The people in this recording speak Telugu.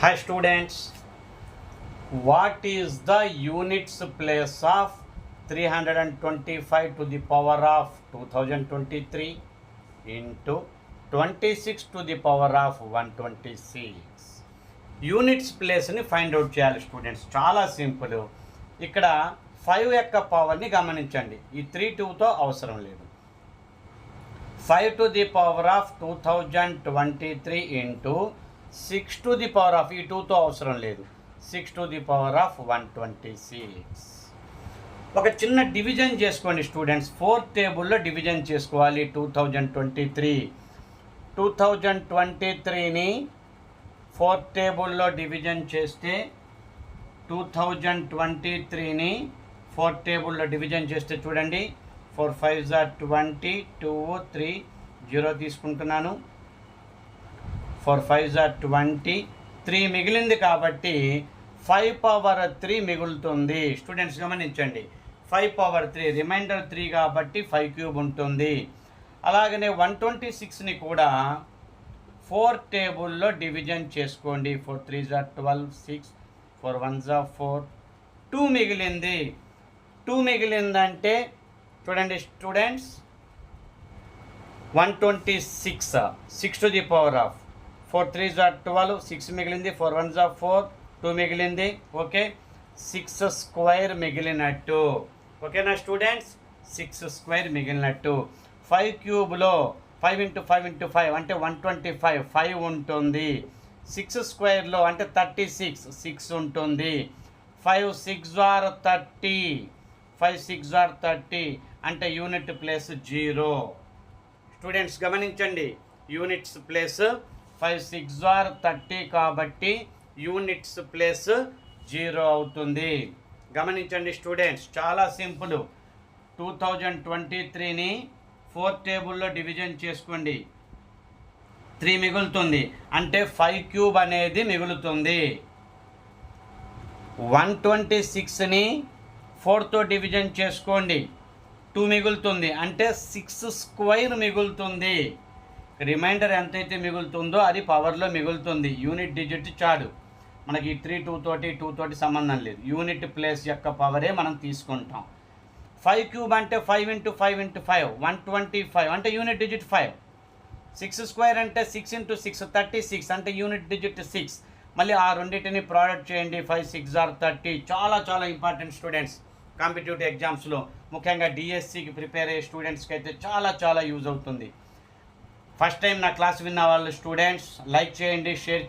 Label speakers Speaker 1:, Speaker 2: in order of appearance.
Speaker 1: Hi students, what is the units place of 325 to the power of 2023 into 26 to the power of 126? Units ప్లేస్ని ఫైండ్ అవుట్ చేయాలి స్టూడెంట్స్. చాలా సింపుల్. ఇక్కడ 5 యొక్క పవర్ని గమనించండి. ఈ 3 2తో అవసరం లేదు. 5 to the power of 2023 into 6 to the power of, ఈ 2తో అవసరం లేదు, 6 to the power of 126. ఒక చిన్న డివిజన్ చేసుకోండి స్టూడెంట్స్. 4th టేబుల్లో డివిజన్ చేసుకోవాలి. 2023ని 4th టేబుల్లో డివిజన్ చేస్తే 2023ని 4th టేబుల్లో డివిజన్ చేస్తే చూడండి, 4 5s are 20, 2 3 0 తీసుకుంటున్నాను. 4 5s are 20, 3 మిగిలింది కాబట్టి 5 power 3 మిగులుతుంది. స్టూడెంట్స్ గమనించండి, 5 power 3 రిమైండర్ 3 కాబట్టి 5 క్యూబ్ ఉంటుంది. అలాగనే 126ని కూడా 4 టేబుల్లో డివిజన్ చేసుకోండి. 4 3s are 12, 6 4 1s are 4, 2 మిగిలింది. 2 మిగిలిందంటే చూడండి students, 126 6 to the power of 4 3s are 12, 6 మిగిలింది, 4 1s are 4, 2 మిగిలింది. ఓకే, 6 స్క్వేర్ మిగిలినట్టు. ఓకేనా స్టూడెంట్స్, 6 స్క్వేర్ మిగిలినట్టు. 5 క్యూబ్లో 5 into 5 into 5 అంటే 125, 5 ఉంటుంది. 6 స్క్వేర్లో అంటే 36, 6 ఉంటుంది. 5 6 are 30, 5 6 are 30 అంటే యూనిట్ ప్లేస్ 0. స్టూడెంట్స్ గమనించండి, యూనిట్స్ ప్లేస్ 5 6 are 30 కాబట్టి యూనిట్స్ ప్లేస్ 0 అవుతుంది. గమనించండి స్టూడెంట్స్, చాలా సింపుల్. 2023ని 4th టేబుల్లో డివిజన్ చేసుకోండి. 3 మిగులుతుంది అంటే 5 క్యూబ్ అనేది మిగులుతుంది. 126ని 4తో డివిజన్ చేసుకోండి. 2 మిగులుతుంది అంటే 6 స్క్వేర్ మిగులుతుంది. రిమైండర్ ఎంతైతే మిగులుతుందో అది పవర్లో మిగులుతుంది. యూనిట్ డిజిట్ చాలు, మనకి 3 2 తోటి సంబంధం లేదు. యూనిట్ ప్లేస్ యొక్క పవరే మనం తీసుకుంటాం. 5 క్యూబ్ అంటే 5 into 5 into 5 125 అంటే యూనిట్ డిజిట్ 5. 6 స్క్వేర్ అంటే 6 into 6 36 అంటే యూనిట్ డిజిట్ 6. మళ్ళీ ఆ రెండింటిని ప్రోడక్ట్ చేయండి. 5 6 are 30. చాలా చాలా ఇంపార్టెంట్ స్టూడెంట్స్ కాంపిటేటివ్ ఎగ్జామ్స్లో, ముఖ్యంగా డిఎస్సికి ప్రిపేర్ అయ్యే స్టూడెంట్స్కి అయితే చాలా చాలా యూజ్ అవుతుంది. ఫస్ట్ టైం నా క్లాస్ విన్న వాళ్ళు స్టూడెంట్స్ లైక్ చేయండి, షేర్ చేయండి.